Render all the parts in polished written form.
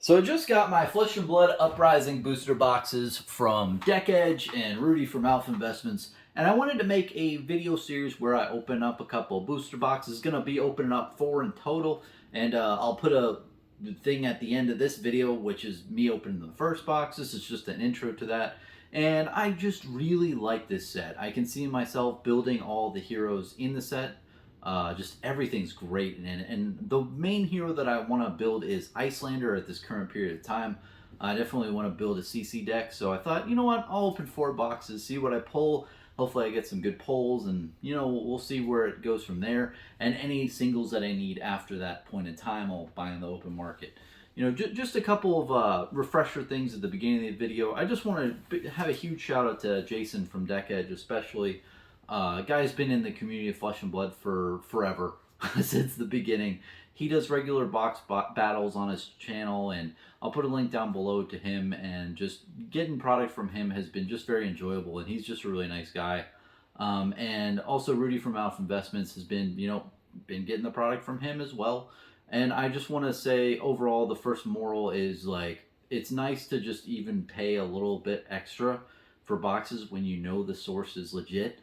So I just got my Flesh and Blood Uprising booster boxes from Deck Edge and Rudy from Alpha Investments, and I wanted to make a video series where I open up a couple booster boxes. It's gonna be opening up 4 in total, and I'll put a thing at the end of this video, which is me opening the first box. This is just an intro to that, and I just really like this set. I can see myself building all the heroes in the set. Just everything's great in it. And the main hero that I want to build is Icelander at this current period of time. I definitely want to build a CC deck, so I thought, you know what, I'll open 4 boxes, see what I pull. Hopefully I get some good pulls, and we'll see where it goes from there. And any singles that I need after that point in time, I'll buy in the open market. Just a couple of refresher things at the beginning of the video. I just want to have a huge shout out to Jason from Deck Edge, especially. Guy's been in the community of Flesh and Blood for forever, since the beginning. He does regular box battles on his channel, and I'll put a link down below to him, and just getting product from him has been just very enjoyable, and he's just a really nice guy. And also Rudy from Alpha Investments has been getting the product from him as well. And I just want to say, overall, the first moral is, like, it's nice to just even pay a little bit extra for boxes when you know the source is legit.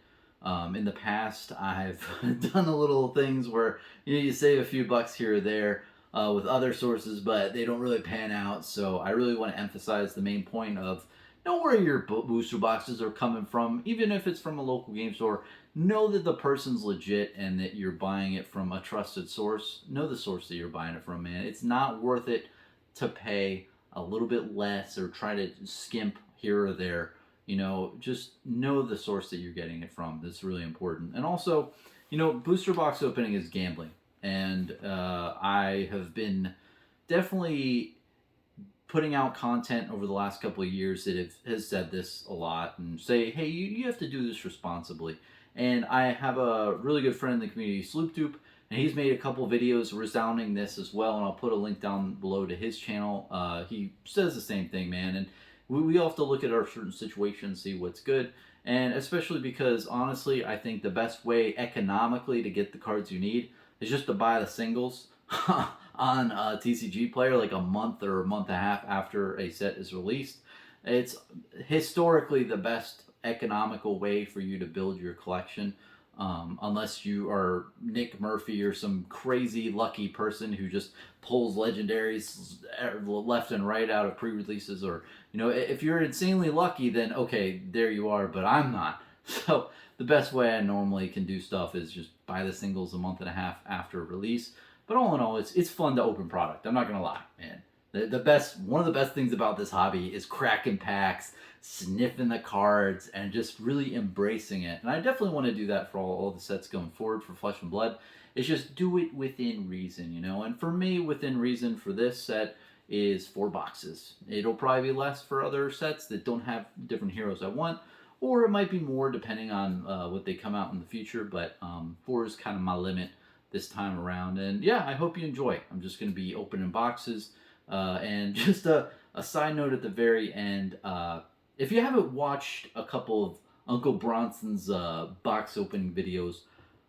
In the past, I've done a little things where you save a few bucks here or there with other sources, but they don't really pan out. So I really want to emphasize the main point of know where your booster boxes are coming from, even if it's from a local game store. Know that the person's legit and that you're buying it from a trusted source. Know the source that you're buying it from, man. It's not worth it to pay a little bit less or try to skimp here or there. Just know the source that you're getting it from. That's really important. And also, booster box opening is gambling. And I have been definitely putting out content over the last couple of years that has said this a lot and say, hey, you have to do this responsibly. And I have a really good friend in the community, SloopDupe, and he's made a couple videos resounding this as well, and I'll put a link down below to his channel. He says the same thing, man, and we all have to look at our certain situations, see what's good, and especially because, honestly, I think the best way economically to get the cards you need is just to buy the singles on a TCG Player like a month or a month and a half after a set is released. It's historically the best economical way for you to build your collection, unless you are Nick Murphy or some crazy lucky person who just pulls legendaries left and right out of pre-releases, or if you're insanely lucky, then okay, there you are, but I'm not. So the best way I normally can do stuff is just buy the singles a month and a half after release. But all in all, it's fun to open product. I'm not gonna lie, man. One of the best things about this hobby is cracking packs, sniffing the cards, and just really embracing it. And I definitely want to do that for all the sets going forward for Flesh and Blood. It's just do it within reason, And for me, within reason for this set is 4 boxes. It'll probably be less for other sets that don't have different heroes I want, or it might be more depending on what they come out in the future. But 4 is kind of my limit this time around. And yeah, I hope you enjoy. I'm just going to be opening boxes. And just a side note at the very end, if you haven't watched a couple of Uncle Bronson's box opening videos,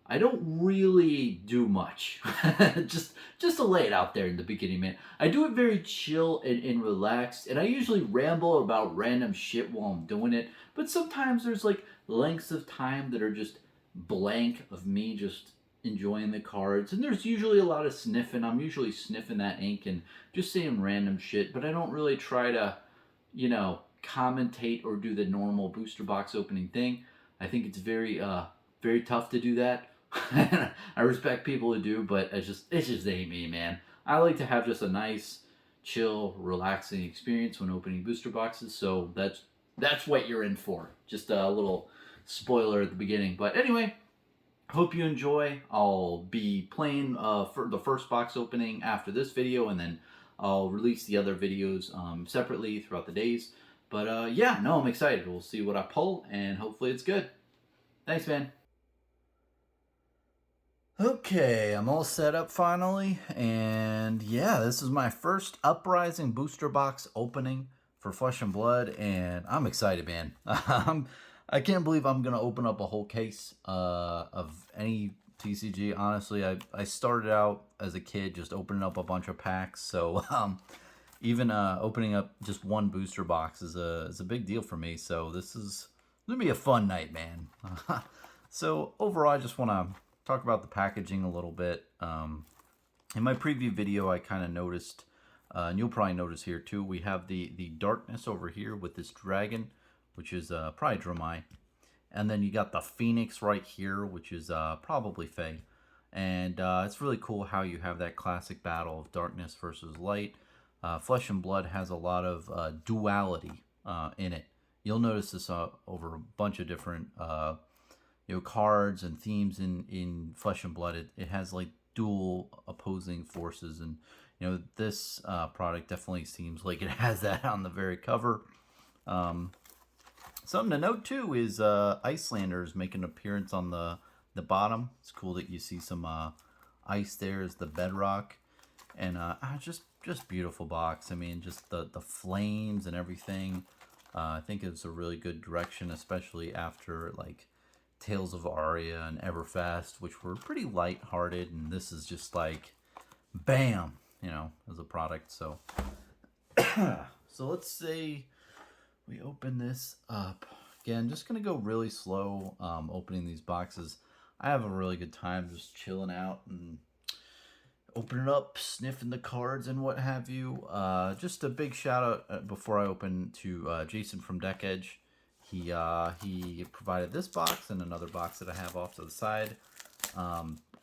I don't really do much. just to lay it out there in the beginning, man. I do it very chill and relaxed, and I usually ramble about random shit while I'm doing it, but sometimes there's like lengths of time that are just blank of me just enjoying the cards, and there's usually a lot of sniffing. I'm usually sniffing that ink and just saying random shit, but I don't really try to, commentate or do the normal booster box opening thing. I think it's very tough to do that. I respect people who do, but it's just ain't me, man. I like to have just a nice, chill, relaxing experience when opening booster boxes, so that's what you're in for. Just a little spoiler at the beginning. But anyway, hope you enjoy. I'll be playing for the first box opening after this video, and then I'll release the other videos separately throughout the days. But yeah, no, I'm excited. We'll see what I pull, and hopefully it's good. Thanks, man. Okay, I'm all set up finally, and yeah, this is my first Uprising booster box opening for Flesh and Blood, and I'm excited, man. I can't believe I'm gonna open up a whole case of any TCG. Honestly, I started out as a kid just opening up a bunch of packs, so even opening up just one booster box is a big deal for me. So this is gonna be a fun night, man. So overall, I just want to talk about the packaging a little bit. In my preview video, I kind of noticed, and you'll probably notice here too, we have the darkness over here with this dragon, which is probably Dromai. And then you got the Phoenix right here, which is probably Fae. And it's really cool how you have that classic battle of darkness versus light. Flesh and Blood has a lot of duality in it. You'll notice this over a bunch of different cards and themes in Flesh and Blood. It has like dual opposing forces, and this product definitely seems like it has that on the very cover. Something to note too is Icelanders make an appearance on the bottom. It's cool that you see some ice there as the bedrock, and just beautiful box. I mean, just the flames and everything. I think it's a really good direction, especially after like Tales of Aria and Everfast, which were pretty light-hearted, and this is just like bam, as a product. So so let's say we open this up. Again, just gonna go really slow opening these boxes. I have a really good time just chilling out and opening up, sniffing the cards and what have you. Just a big shout out before I open to Jason from Deck Edge. He provided this box and another box that I have off to the side.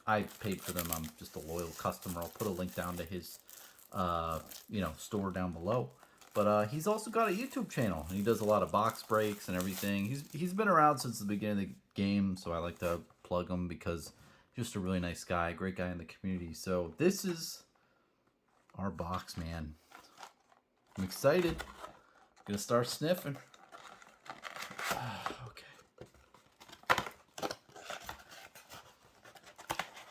I paid for them. I'm just a loyal customer. I'll put a link down to his store down below. But he's also got a YouTube channel, and he does a lot of box breaks and everything. He's been around since the beginning of the game, so I like to plug him because just a really nice guy, great guy in the community. So this is our box, man. I'm excited. Gonna start sniffing. Okay.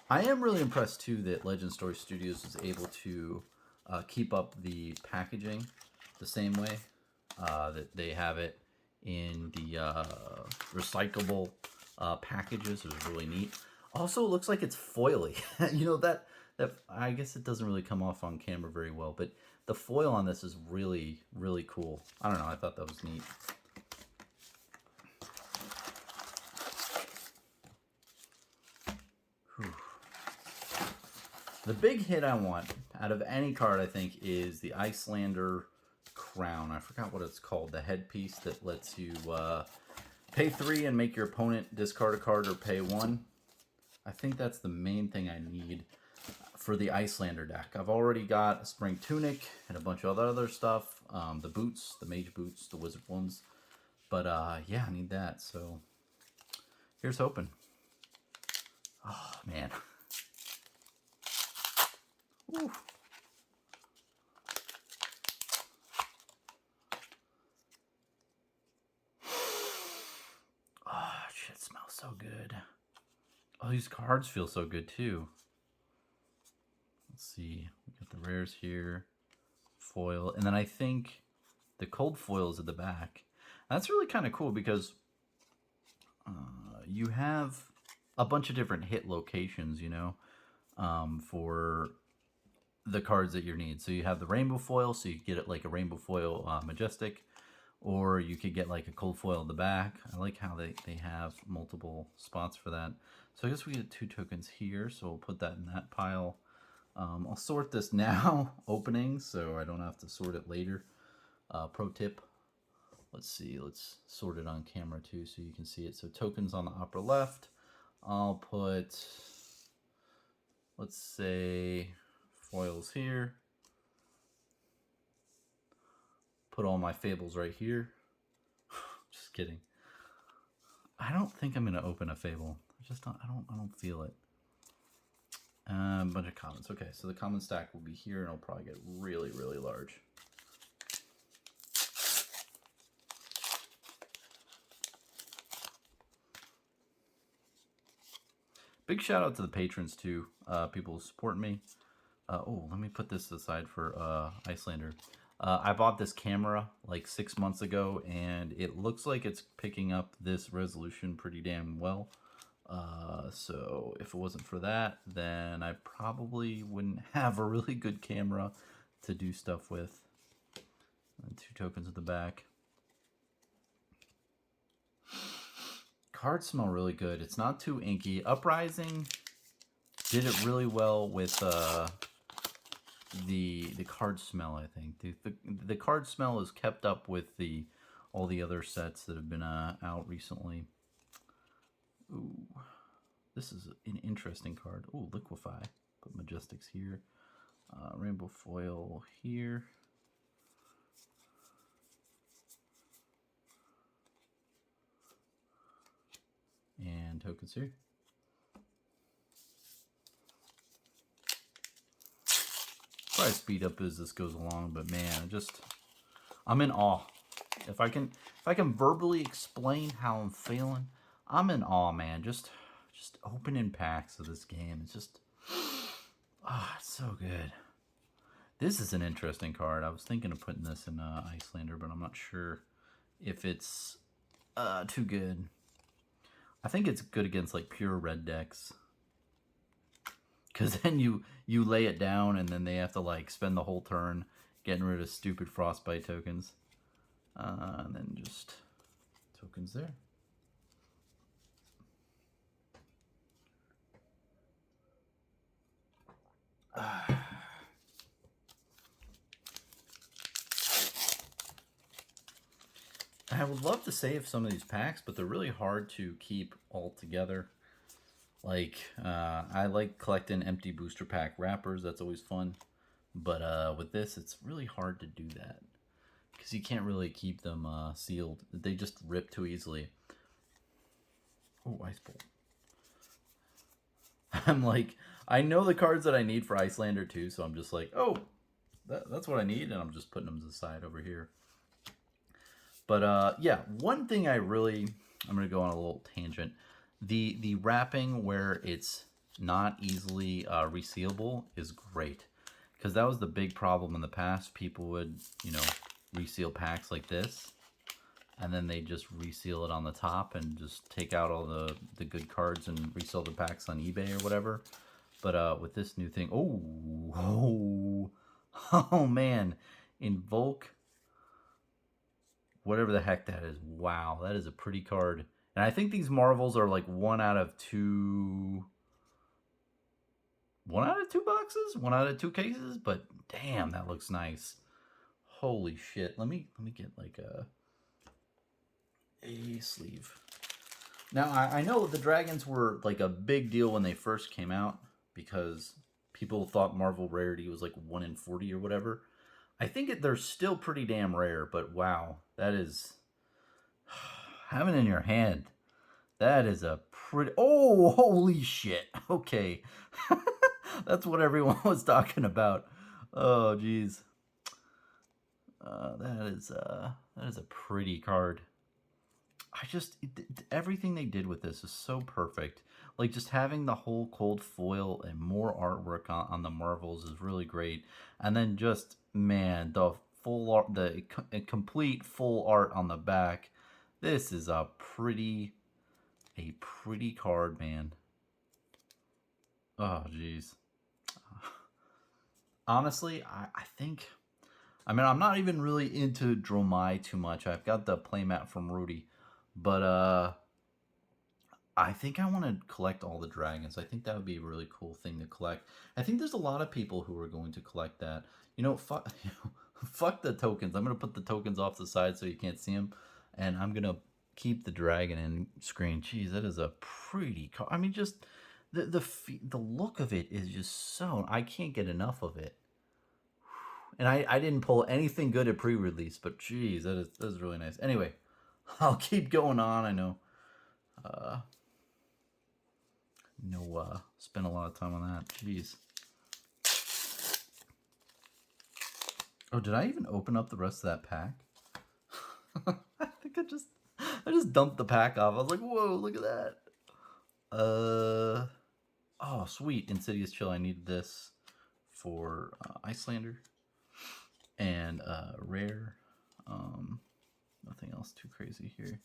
I am really impressed too that Legend Story Studios is able to keep up the packaging the same way that they have it in the recyclable packages. Is really neat. Also, it looks like it's foily. that I guess it doesn't really come off on camera very well, but the foil on this is really, really cool. I don't know. I thought that was neat. Whew. The big hit I want out of any card, I think, is the Icelander crown. I forgot what it's called. The headpiece that lets you pay 3 and make your opponent discard a card or pay 1. I think that's the main thing I need for the Icelander deck. I've already got a Spring Tunic and a bunch of other stuff. The boots, the mage boots, the wizard ones. But yeah, I need that. So here's hoping. Oh, man. Ooh. Oh, shit, smells so good. Oh, these cards feel so good too. Let's see. We got the rares here. Foil. And then I think the cold foil is at the back. That's really kind of cool because you have a bunch of different hit locations, for the cards that you need. So you have the rainbow foil, so you get it like a rainbow foil majestic, or you could get like a cold foil in the back. I like how they have multiple spots for that. So I guess we get 2 tokens here, so we'll put that in that pile. I'll sort this now, opening, so I don't have to sort it later. Pro tip. Let's see, let's sort it on camera too so you can see it. So tokens on the upper left. I'll put, let's say, foils here. Put all my fables right here. Just kidding. I don't think I'm gonna open a fable. I don't feel it. Bunch of commons. Okay, so the common stack will be here, and it'll probably get really, really large. Big shout out to the patrons too. People who support me. Oh, let me put this aside for Icelander. I bought this camera like 6 months ago, and it looks like it's picking up this resolution pretty damn well. So if it wasn't for that, then I probably wouldn't have a really good camera to do stuff with. And 2 tokens at the back. Cards smell really good. It's not too inky. Uprising did it really well with the card smell, I think. The card smell is kept up with all the other sets that have been out recently. Ooh, this is an interesting card. Ooh, Liquefy. Put Majestics here. Rainbow Foil here. And tokens here. Probably speed up as this goes along, but man, I'm in awe. If I can verbally explain how I'm feeling, I'm in awe, man. Just opening packs of this game. It's just it's so good. This is an interesting card. I was thinking of putting this in Icelander, but I'm not sure if it's too good. I think it's good against like pure red decks. Because then you lay it down and then they have to like spend the whole turn getting rid of stupid Frostbite tokens. And then just tokens there. I would love to save some of these packs, but they're really hard to keep all together. Like, I like collecting empty booster pack wrappers. That's always fun. But with this, it's really hard to do that. Because you can't really keep them sealed. They just rip too easily. Oh, Ice Bolt. I'm like, I know the cards that I need for Icelander too, so I'm just like, oh, that's what I need, and I'm just putting them to the side over here. But yeah, one thing I'm going to go on a little tangent. The wrapping where it's not easily resealable is great. Because that was the big problem in the past. People would, reseal packs like this. And then they just reseal it on the top and just take out all the good cards and resell the packs on eBay or whatever. But with this new thing, oh man, Invoke, whatever the heck that is. Wow, that is a pretty card. And I think these Marvels are like 1 out of 2. 1 out of 2 boxes, 1 out of 2 cases. But damn, that looks nice. Holy shit! Let me get like a sleeve. Now, I know the dragons were like a big deal when they first came out because people thought Marvel rarity was like 1 in 40 or whatever. I think they're still pretty damn rare, but wow, that is having in your hand. That is a pretty. Oh, holy shit! Okay, that's what everyone was talking about. Oh, geez, that is a pretty card. Everything they did with this is so perfect. Like, just having the whole cold foil and more artwork on the Marvels is really great. And then just, man, the full art, the complete full art on the back. This is a pretty card, man. Oh, jeez. Honestly, I think, I'm not even really into Dromai too much. I've got the playmat from Rudy. But I think I want to collect all the dragons. I think that would be a really cool thing to collect. I think there's a lot of people who are going to collect that. Fuck the tokens. I'm going to put the tokens off the side so you can't see them. And I'm going to keep the dragon in screen. Jeez, that is a pretty card. I mean, just the look of it is just so... I can't get enough of it. And I didn't pull anything good at pre-release, but geez, that is really nice. Anyway, I'll keep going on. I know. Spend a lot of time on that. Jeez. Oh, did I even open up the rest of that pack? I think I just dumped the pack off. I was like, whoa, look at that. Oh, sweet. Insidious Chill. I need this for Icelander. And rare. Nothing else too crazy here.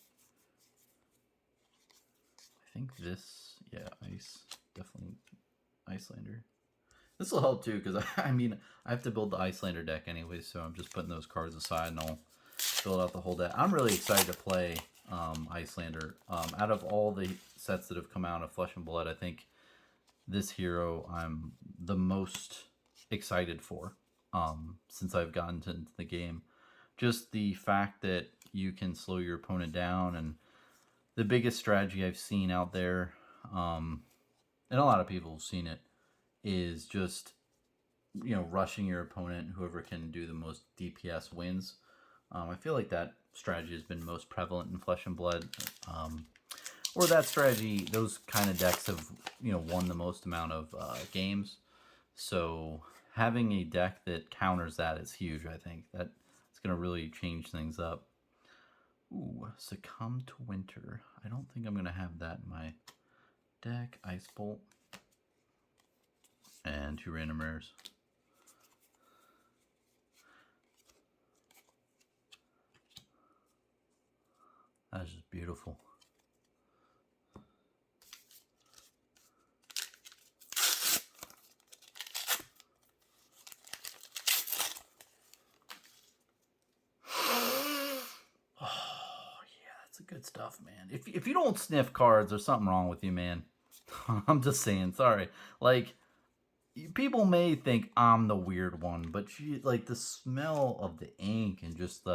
I think this, yeah, ice, definitely Icelander. This will help too, because I mean, I have to build the Icelander deck anyway, so I'm just putting those cards aside and I'll build out the whole deck. I'm really excited to play Icelander. Out of all the sets that have come out of Flesh and Blood, I think this hero I'm the most excited for since I've gotten into the game. Just the fact that you can slow your opponent down, and the biggest strategy I've seen out there, and a lot of people have seen it, is just, you know, rushing your opponent. Whoever can do the most DPS wins. I feel like that strategy has been most prevalent in Flesh and Blood. Or that strategy, those kind of decks have, you know, won the most amount of games. So having a deck that counters that is huge, I think. That it's going to really change things up. Ooh, Succumb to Winter. I don't think I'm going to have that in my deck. Ice Bolt. And 2 random rares. That's just beautiful. Good stuff, man. If you don't sniff cards, there's something wrong with you, man. I'm just saying, sorry. Like, people may think I'm the weird one, but like the smell of the ink and just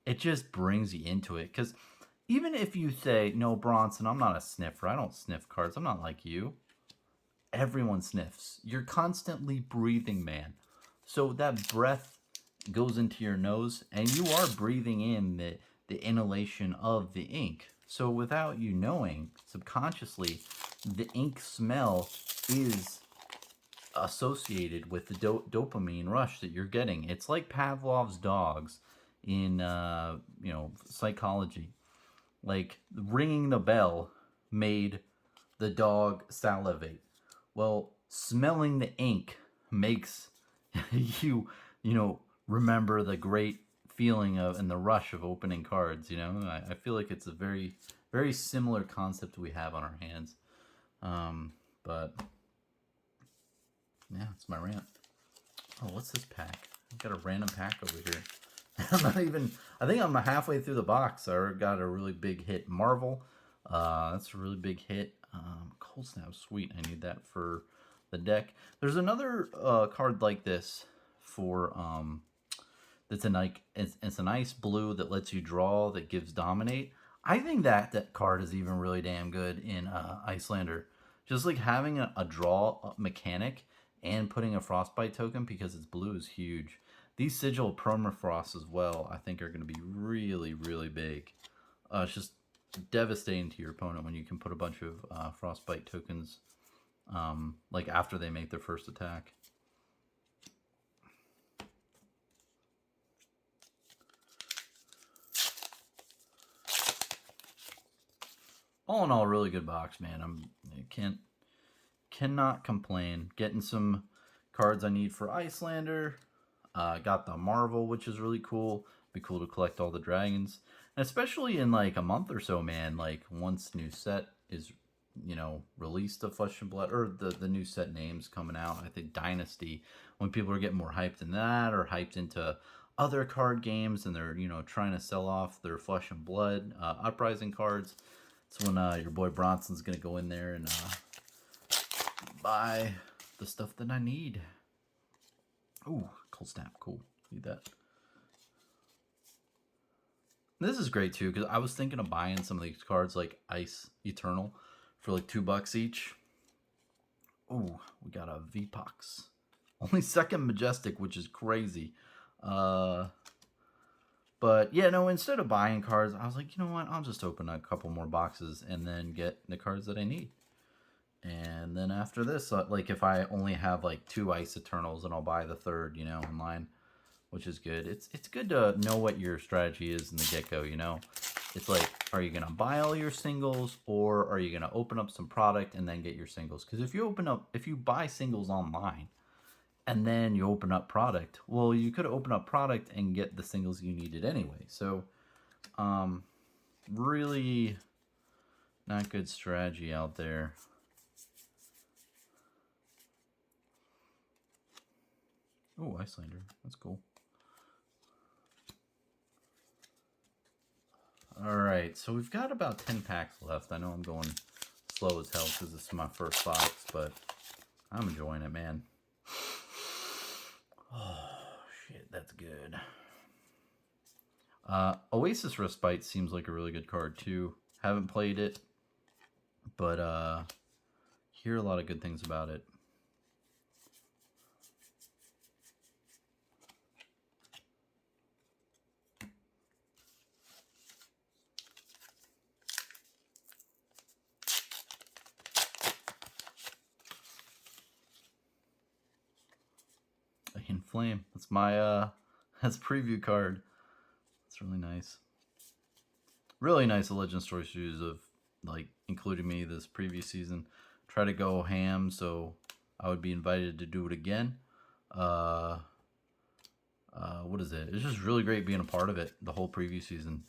it just brings you into it. Because even if you say, no, Bronson, I'm not a sniffer. I don't sniff cards. I'm not like you. Everyone sniffs. You're constantly breathing, man. So that breath goes into your nose, and you are breathing in the inhalation of the ink. So without you knowing, subconsciously, the ink smell is associated with the dopamine rush that you're getting. It's like Pavlov's dogs in you know, psychology. Like ringing the bell made the dog salivate. Well, smelling the ink makes you know, remember the great feeling of and the rush of opening cards. You know, I feel like it's a very, very similar concept we have on our hands. But yeah, it's my rant. Oh, what's this pack? I've got a random pack over here. I'm not even, I think I'm halfway through the box. I got a really big hit. Marvel. That's a really big hit. Cold Snap, sweet. I need that for the deck. There's another card like this for it's a nice blue that lets you draw, that gives dominate. I think that card is even really damn good in Icelander. Just like having a draw mechanic and putting a frostbite token because it's blue is huge. These sigil permafrost as well, I think, are going to be really, really big. It's just devastating to your opponent when you can put a bunch of frostbite tokens like after they make their first attack. All in all, really good box, man. I cannot complain. Getting some cards I need for Icelander. Got the Marvel, which is really cool. Be cool to collect all the dragons, and especially in like a month or so, man. Like once new set is, you know, released of Flesh and Blood, or the new set names coming out. I think Dynasty, when people are getting more hyped in that, or hyped into other card games, and they're, you know, trying to sell off their Flesh and Blood Uprising cards. It's when your boy Bronson's gonna go in there and buy the stuff that I need. Ooh, Cold Snap, cool. Need that. This is great too, because I was thinking of buying some of these cards like Ice Eternal for like $2 each. Ooh, we got a VPOX. Only second Majestic, which is crazy. But yeah, no, instead of buying cards, I was like, you know what? I'll just open a couple more boxes and then get the cards that I need. And then after this, like if I only have like 2 Ice Eternals, then I'll buy the third, you know, online, which is good. It's good to know what your strategy is in the get-go, you know. It's like, are you going to buy all your singles, or are you going to open up some product and then get your singles? Because if you buy singles online and then you open up product, well, you could open up product and get the singles you needed anyway. So, really not good strategy out there. Oh, Icelander. That's cool. Alright, so we've got about 10 packs left. I know I'm going slow as hell because this is my first box, but I'm enjoying it, man. Oh, shit, that's good. Oasis Respite seems like a really good card, too. Haven't played it, but hear a lot of good things about it. Flame. That's my that's preview card. It's really nice. Really nice of Legend Story Studios of like including me this previous season. Try to go ham, so I would be invited to do it again. What is it? It's just really great being a part of it the whole preview season.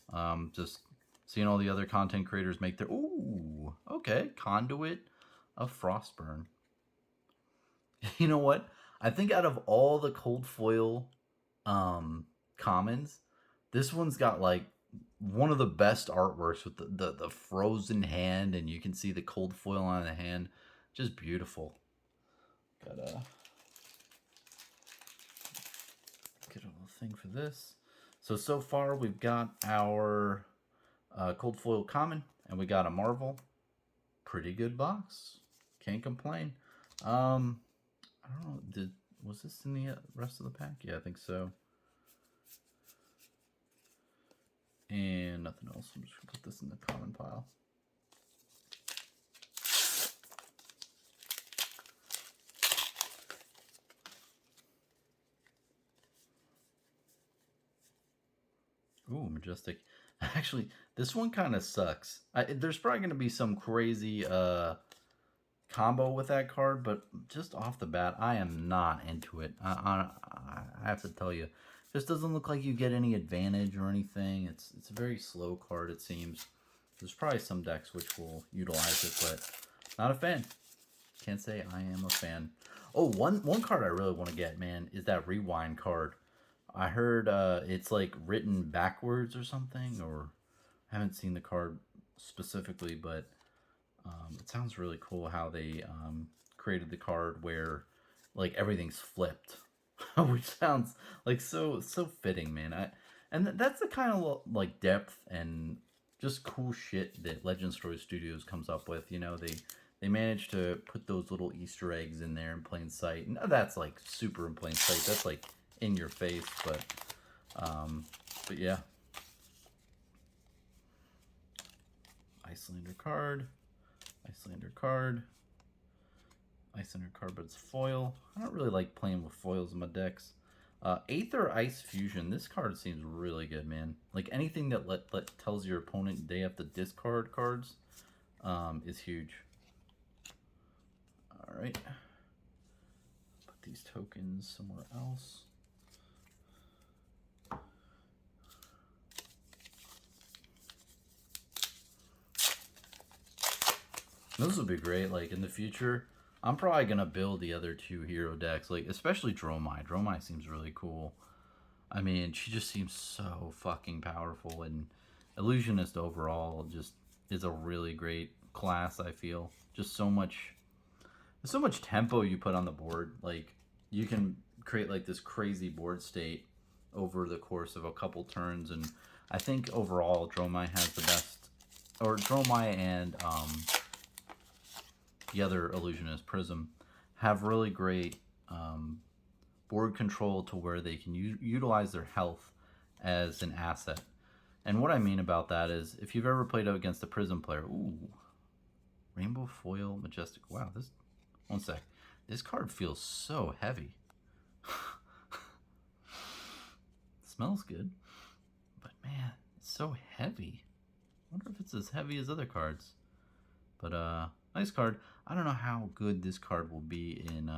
Just seeing all the other content creators make their okay, Conduit of Frostburn. You know what? I think out of all the cold foil commons, this one's got like one of the best artworks with the frozen hand, and you can see the cold foil on the hand. Just beautiful. Gotta get a little thing for this. So far we've got our cold foil common, and we got a Marvel. Pretty good box. Can't complain. I don't know. Was this in the rest of the pack? Yeah, I think so. And nothing else. I'm just gonna put this in the common pile. Ooh, Majestic. Actually, this one kind of sucks. There's probably going to be some crazy combo with that card, but just off the bat, I am not into it. I have to tell you. Just doesn't look like you get any advantage or anything. It's a very slow card, it seems. There's probably some decks which will utilize it, but not a fan. Can't say I am a fan. Oh, one card I really want to get, man, is that Rewind card. I heard it's like written backwards or something, or I haven't seen the card specifically, but it sounds really cool how they created the card where like everything's flipped, which sounds like so fitting, man. That's the kind of like depth and just cool shit that Legend Story Studios comes up with. You know, they managed to put those little Easter eggs in there in plain sight, and that's like super in plain sight. That's like in your face, but yeah. Icelander card, Icelander card, Icelander card, but it's foil. I don't really like playing with foils in my decks. Aether Ice Fusion. This card seems really good, man. Like anything that tells your opponent they have to discard cards is huge. All right. Put these tokens somewhere else. This would be great, like, in the future. I'm probably going to build the other two hero decks, like, especially Dromai. Dromai seems really cool. I mean, she just seems so fucking powerful, and Illusionist overall just is a really great class, I feel. Just so much tempo you put on the board. Like, you can create, like, this crazy board state over the course of a couple turns, and I think overall Dromai has the best, or Dromai and, the other Illusionist, Prism, have really great board control to where they can utilize their health as an asset. And what I mean about that is, if you've ever played against a Prism player, ooh, Rainbow Foil Majestic. Wow, this, one sec. This card feels so heavy. Smells good, but man, it's so heavy. I wonder if it's as heavy as other cards. But nice card. I don't know how good this card will be in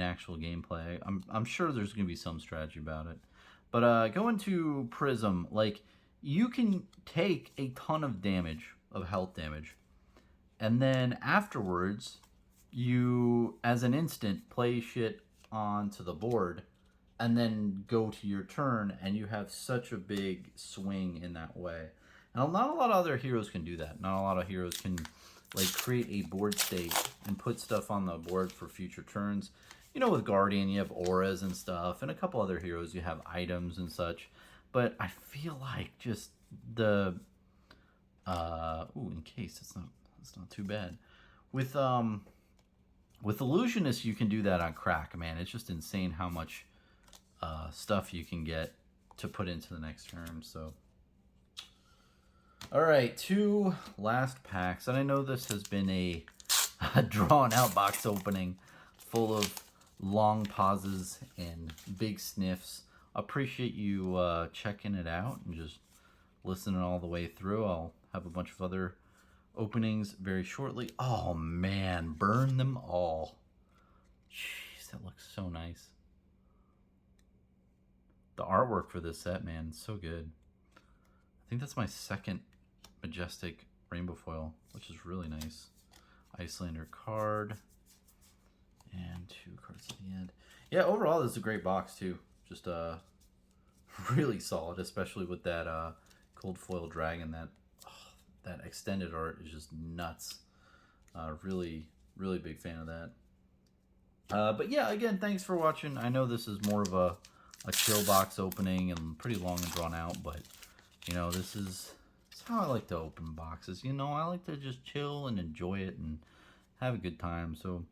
actual gameplay. I'm sure there's gonna be some strategy about it. But going to Prism, like, you can take a ton of damage, of health damage, and then afterwards you, as an instant, play shit onto the board and then go to your turn, and you have such a big swing in that way. And not a lot of other heroes can do that. Not a lot of heroes can like create a board state and put stuff on the board for future turns. You know, with Guardian, you have auras and stuff, and a couple other heroes, you have items and such. But I feel like just the encased, it's not too bad. With Illusionist, you can do that on crack, man. It's just insane how much stuff you can get to put into the next turn. So, all right, 2 last packs, and I know this has been a drawn-out box opening, full of long pauses and big sniffs. Appreciate you checking it out and just listening all the way through. I'll have a bunch of other openings very shortly. Oh man, burn them all. Jeez, that looks so nice. The artwork for this set, man, it's so good. I think that's my second Majestic Rainbow Foil, which is really nice. Icelander card. And 2 cards at the end. Yeah, overall, this is a great box, too. Just really solid, especially with that Cold Foil Dragon. That extended art is just nuts. Really, really big fan of that. But yeah, again, thanks for watching. I know this is more of a chill box opening and pretty long and drawn out, but you know, this is how I like to open boxes. You know, I like to just chill and enjoy it and have a good time. So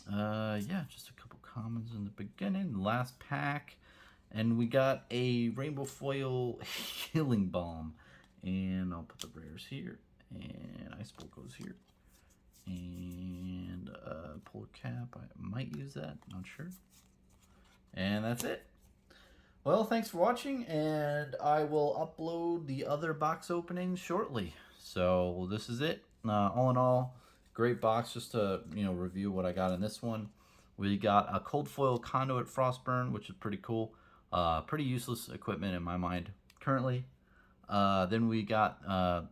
yeah, just a couple comments in the beginning. Last pack, and we got a Rainbow Foil Healing Balm, and I'll put the rares here, and Ice Bolt goes here, and Polar Cap, I might use that, not sure. And that's it. Well, thanks for watching, and I will upload the other box openings shortly. So this is it. All in all, great box. Just to review what I got in this one. We got a Cold Foil Conduit Frostburn, which is pretty cool. Pretty useless equipment in my mind currently. Then we got I'm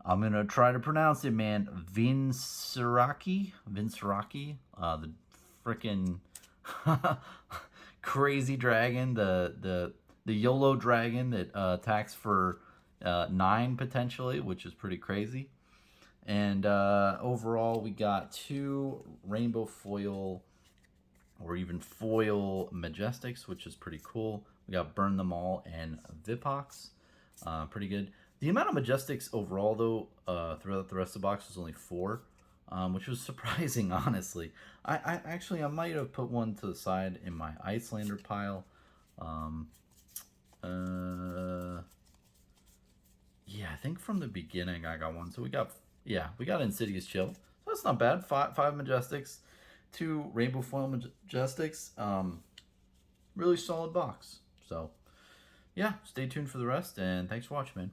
gonna try to pronounce it, man. Vinsaraki, the freaking crazy dragon, the Yolo dragon that attacks for 9 potentially, which is pretty crazy. And overall, we got 2 Rainbow Foil or even Foil Majestics, which is pretty cool. We got Burn Them All and Vipox. Pretty good. The amount of Majestics overall, though, throughout the rest of the box was only 4, which was surprising, honestly. I actually might have put one to the side in my Icelander pile. Yeah, I think from the beginning I got one. So we got Insidious Chill. So that's not bad. 5 Majestics, 2 Rainbow Foil Majestics. Really solid box. So yeah, stay tuned for the rest, and thanks for watching, man.